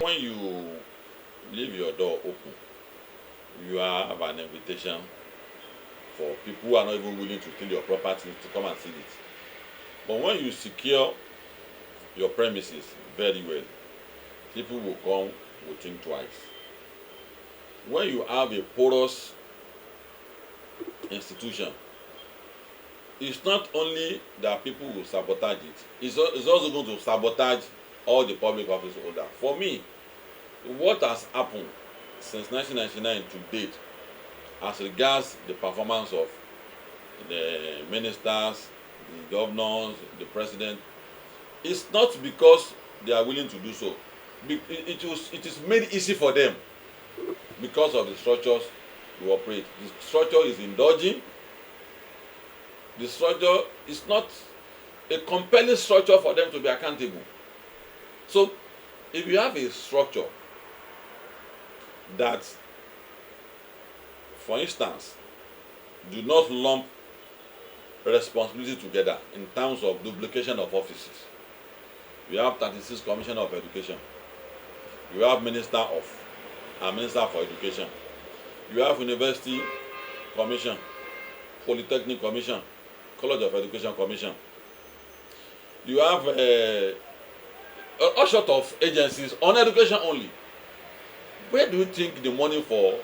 When you leave your door open, you have an invitation for people who are not even willing to steal your property to come and steal it. But when you secure your premises very well, people will think twice. When you have a porous institution, it's not only that people will sabotage it, it's also going to sabotage all the public office holders. For me, what has happened since 1999 to date as regards the performance of the ministers, the governors, the president, is not because they are willing to do so. It is made easy for them because of the structures to operate. The structure is indulging. The structure is not a compelling structure for them to be accountable. So, if you have a structure that, for instance, do not lump responsibility together in terms of duplication of offices. You have 36 Commissioner of Education. You have Minister for Education. You have University Commission, Polytechnic Commission, College of Education Commission. You have all sorts of agencies on education only. Where do you think the money for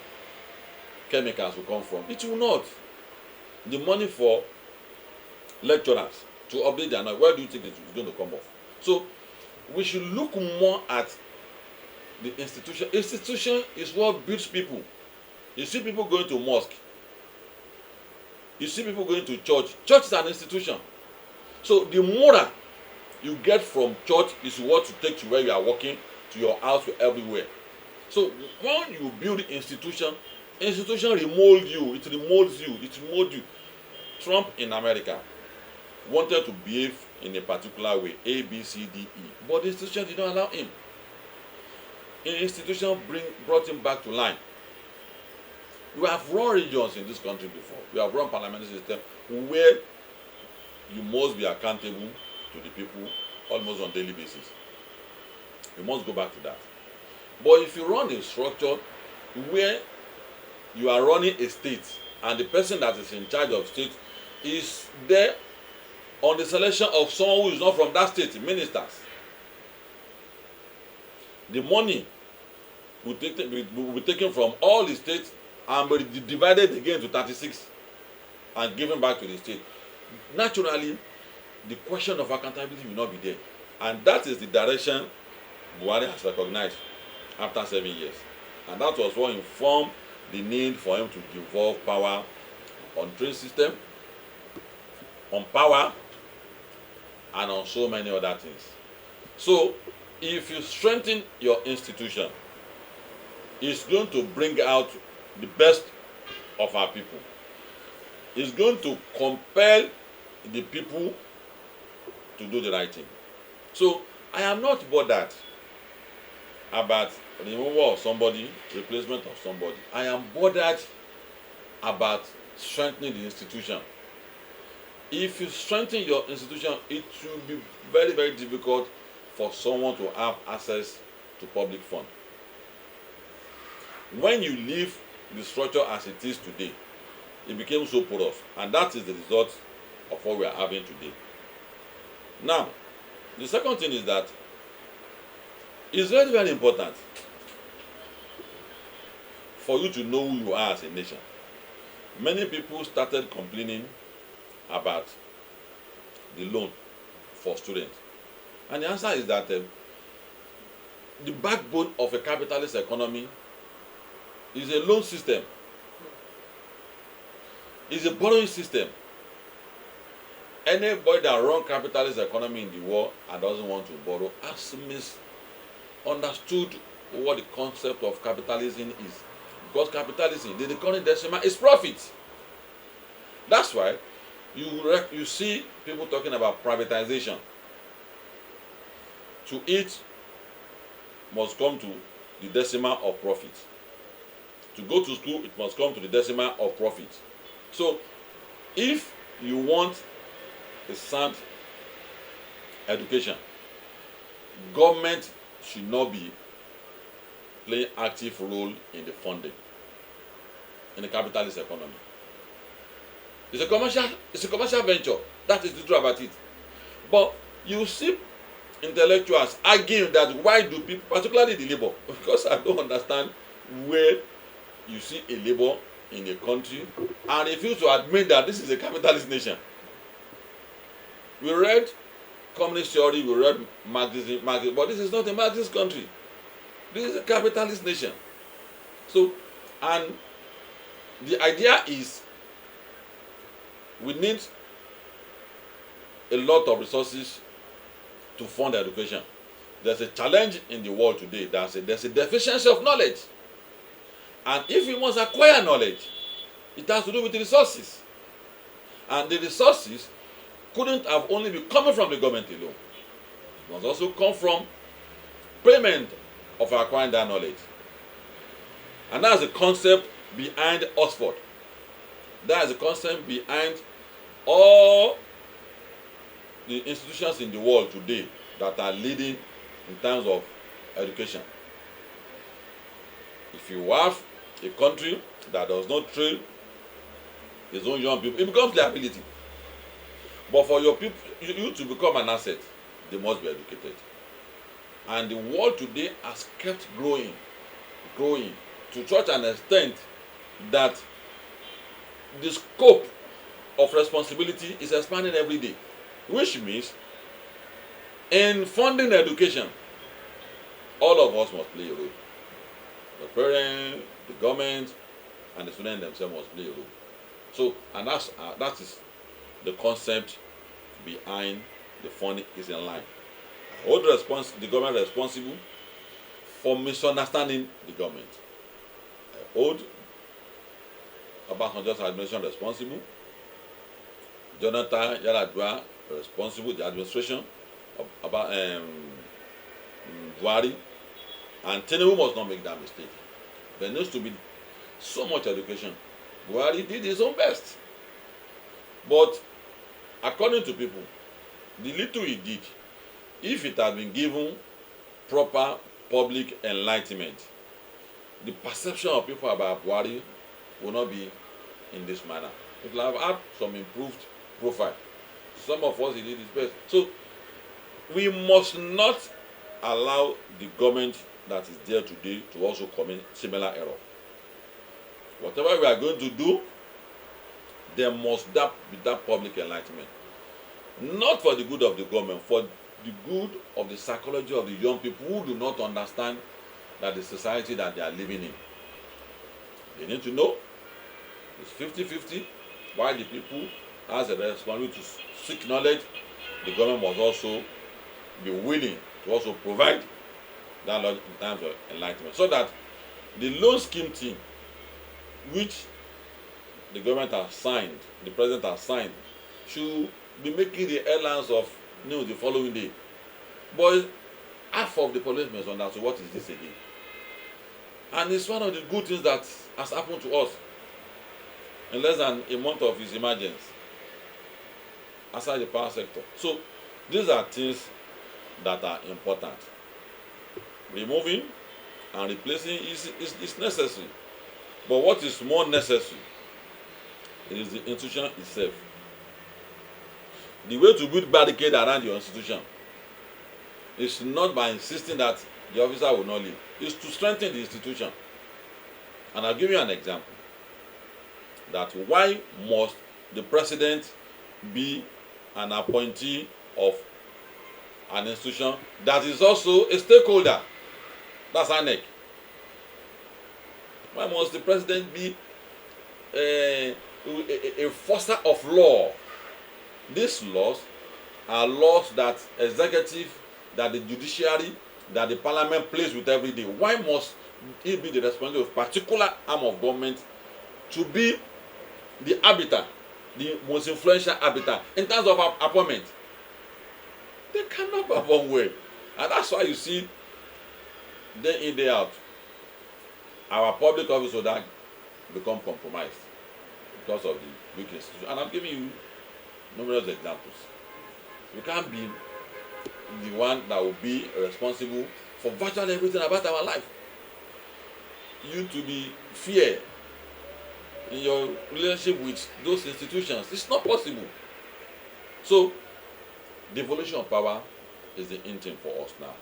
chemicals will come from? It will not. The money for lecturers to update their knowledge, where do you think it is going to come off? So we should look more at the institution. Institution is what builds people. You see people going to mosque. You see people going to church. Church is an institution. So the moral you get from church is what you take to where you are working, to your house, to everywhere. So when you build institution remold you. It remolds you. It remolds you. Trump in America wanted to behave in a particular way, A, B, C, D, E. But the institution did not allow him. The institution brought him back to line. We have run regions in this country before. We have run parliamentary system where you must be accountable to the people almost on a daily basis. You must go back to that. But if you run a structure where you are running a state and the person that is in charge of state is there on the selection of someone who is not from that state, ministers, the money will be taken from all the states and be divided again to 36 and given back to the state. Naturally, the question of accountability will not be there. And that is the direction Buhari has recognized after 7 years. And that was what informed the need for him to devolve power on train system, on power, and on so many other things. So, if you strengthen your institution, it's going to bring out the best of our people. It's going to compel the people to do the right thing. So, I am not bothered about removal of somebody, replacement of somebody. I am bothered about strengthening the institution. If you strengthen your institution, it will be very, very difficult for someone to have access to public funds. When you leave the structure as it is today, it became so porous, and that is the result of what we are having today. Now, the second thing is that it's very, very important for you to know who you are as a nation. Many people started complaining about the loan for students. And the answer is that the backbone of a capitalist economy is a loan system. It's a borrowing system. Anybody that runs capitalist economy in the world and doesn't want to borrow has misunderstood what the concept of capitalism is. Because capitalism, the recurring decimal, is profit. That's why you see people talking about privatization. To eat must come to the decimal of profit. To go to school, it must come to the decimal of profit. So, if you want a sound education, government should not be playing active role in the funding in the capitalist economy. It's a commercial venture. That is the truth about it. But you see intellectuals arguing that why do people, particularly the labor, because I don't understand where you see a labor in a country and refuse to admit that this is a capitalist nation. We read communist theory, we read Marxism, but this is not a Marxist country. This is a capitalist nation. So, and the idea is we need a lot of resources to fund education. There's a challenge in the world today. There's a deficiency of knowledge. And if you must acquire knowledge, it has to do with the resources. And the resources couldn't have only been coming from the government alone. It must also come from payment of acquiring that knowledge. And that's the concept behind Oxford. That is the concept behind all the institutions in the world today that are leading in terms of education. If you have a country that does not train its own young people, it becomes liability. But for your people, you to become an asset, they must be educated. And the world today has kept growing to such an extent that the scope of responsibility is expanding every day, which means in funding education, all of us must play a role. The parents, the government, and the students themselves must play a role. So, and that is the concept behind the funding is in line. I hold the government responsible for misunderstanding the government. I hold Obasanjo's administration responsible. Jonathan Yaradua responsible, the administration about Buhari, and Tinubu must not make that mistake. There needs to be so much education. Buhari did his own best, but according to people, the little he did, if it had been given proper public enlightenment, the perception of people about Buhari will not be in this manner. It will have had some improved profile. Some of us, he did his best. So we must not allow the government that is there today to also commit similar error. Whatever we are going to do, there must be that public enlightenment. Not for the good of the government, for the good of the psychology of the young people who do not understand that the society that they are living in. They need to know it's 50-50, while the people has a responsibility to seek knowledge. The government must also be willing to also provide that knowledge in terms of enlightenment, so that the loan scheme team, which the government has signed, the president has signed, should be making the headlines of news the following day. But half of the policemen understand, so what is this again? And it's one of the good things that has happened to us in less than a month of his emergence outside the power sector. So these are things that are important. Removing and replacing is necessary. But what is more necessary is the institution itself. The way to build barricade around your institution is not by insisting that the officer will not leave. It's to strengthen the institution. And I'll give you an example. That why must the president be an appointee of an institution that is also a stakeholder? That's INEC. Why must the president be a enforcer of law? These laws are laws that executive, that the judiciary, that the parliament plays with every day. Why must it be the responsibility of a particular arm of government to be the arbiter, the most influential arbiter in terms of appointment? They cannot perform well. And that's why you see day in, day out, our public officers that become compromised because of the weak institution. And I'm giving you numerous examples. You can't be the one that will be responsible for virtually everything about our life. you to be fair in your relationship with those institutions. It's not possible. So, devolution of power is the in thing for us now.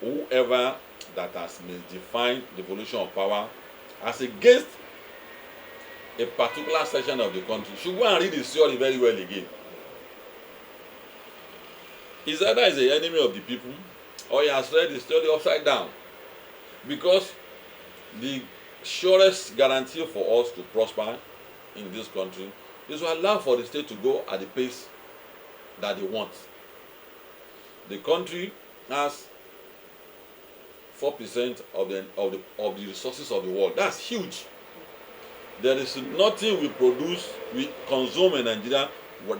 Whoever that has misdefined devolution of power as against a particular section of the country should go and read the theory very well again. Is either is an enemy of the people or he has read the theory upside down. Because the surest guarantee for us to prosper in this country is to allow for the state to go at the pace that they want. The country has 4% of the resources of the world. That's huge. There is nothing we produce, we consume in Nigeria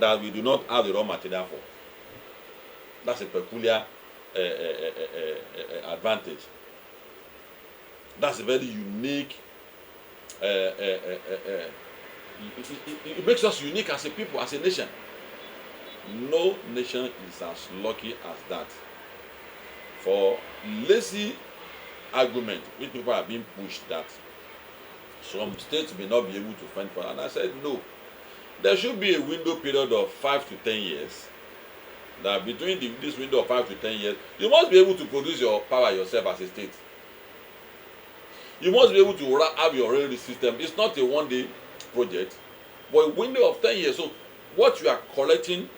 that we do not have the raw material for. That's a peculiar advantage. That's a very unique. It makes us unique as a people, as a nation. No nation is as lucky as that. For lazy argument, which people are being pushed that some states may not be able to fend for, and I said no. There should be a window period of 5 to 10 years. That between this window of 5 to 10 years, you must be able to produce your power yourself as a state. You must be able to have your railway system. It's not a one-day project, but a window of 10 years. So what you are collecting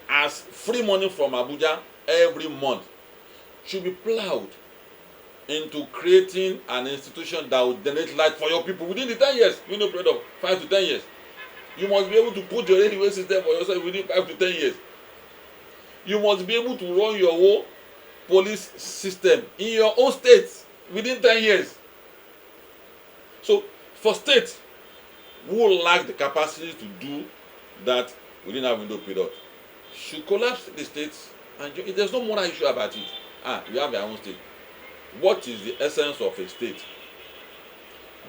as free money from Abuja every month should be plowed into creating an institution that will generate light for your people within the 10 years, window period of 5 to 10 years. You must be able to put your railway system for yourself within 5 to 10 years. You must be able to run your own police system in your own state within 10 years. So, for states who lack the capacity to do that within that window period, should collapse the states, and there's no moral issue about it. You have your own state. What is the essence of a state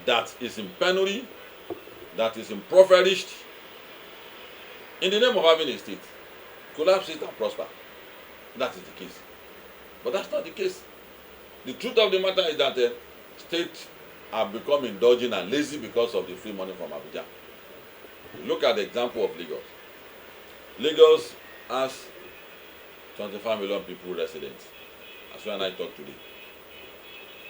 that is in penury, that is impoverished, in the name of having a state? Collapse it and prosper. That is the case. But that's not the case. The truth of the matter is that states have become indulgent and lazy because of the free money from Abuja. Look at the example of Lagos. Lagos has 25 million people residents, as when I talk today.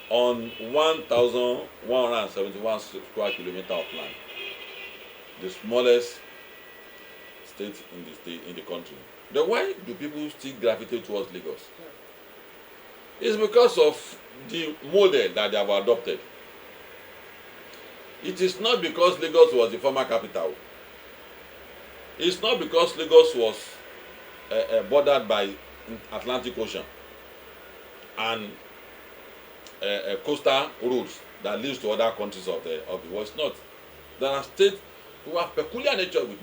On 1,171 square kilometers of land, the smallest state in the country. Then why do people still gravitate towards Lagos? It's because of the model that they have adopted. It is not because Lagos was the former capital. It's not because Lagos was bordered by Atlantic Ocean and coastal roads that leads to other countries of the world. It's not. There are states who have peculiar nature with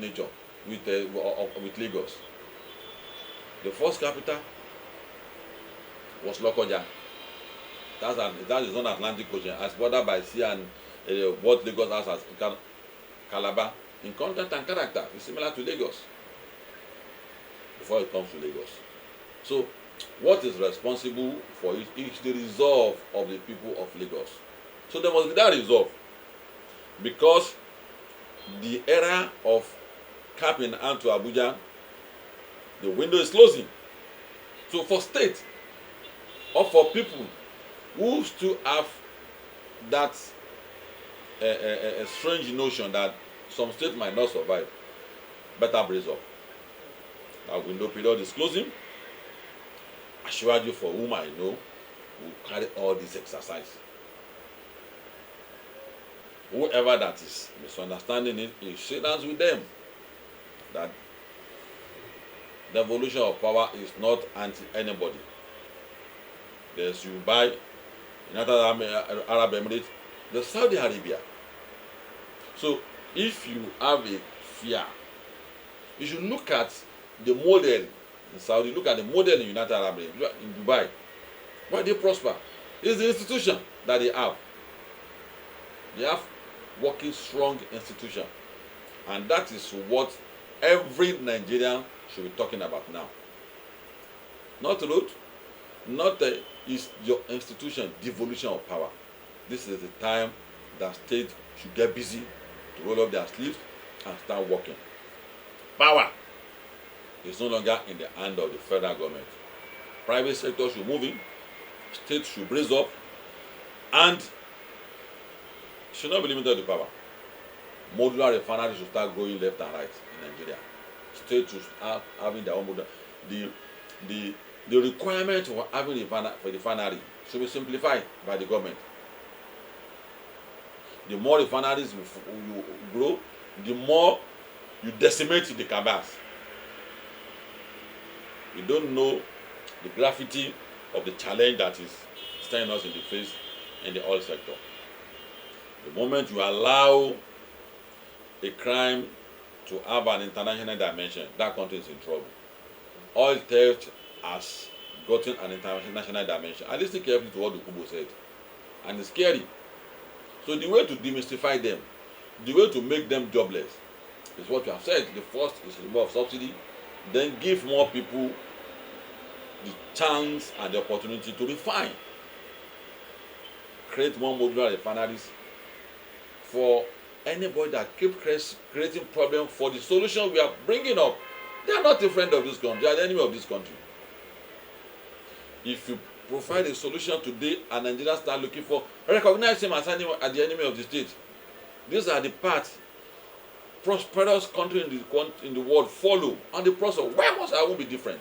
Lagos. The first capital was Olokoba. That is on Atlantic Ocean, as bordered by sea and what Lagos has as Calabar. In content and character, it's similar to Lagos before it comes to Lagos. So, what is responsible for it is the resolve of the people of Lagos. So there must be that resolve, because the era of cap in hand to Abuja, the window is closing. So for state or for people who still have that a strange notion that some states might not survive, better brace up. That window period is closing. Ashwaju, for whom I know, will carry all this exercise. Whoever that is misunderstanding it, he shades with them. That the evolution of power is not anti anybody. There's you buy United Arab Emirates, there's Saudi Arabia. So if you have a fear, you should look at the model in Saudi, look at the model in United Arab Emirates, in Dubai. Why they prosper? It's the institution that they have. They have working strong institution. And that is what every Nigerian should be talking about now. Not road, not is your institution, devolution of power. this is the time that states should get busy to roll up their sleeves and start working. Power is no longer in the hand of the federal government. Private sector should move in, states should brace up, and should not be limited to power. Modular refineries should start growing left and right in Nigeria. States should start having their own modular. The requirement for having a refinery should be simplified by the government. The more refineries you grow, the more you decimate the cabals. You don't know the gravity of the challenge that is staring us in the face in the oil sector. The moment you allow a crime to have an international dimension, that country is in trouble. Oil theft has gotten an international dimension. I listen carefully to what Olokoba said, and it's scary. So the way to demystify them, the way to make them jobless, is what you have said. The first is remove subsidy, then give more people the chance and the opportunity to refine. Create more modular refineries for anybody that keeps creating problems for the solution we are bringing up. They are not a friend of this country, they are the enemy of this country. If you provide a solution today and Nigerians start looking for, recognize him as the enemy of the state. These are the paths prosperous country in the world follow, and the process. Why must I won't be different?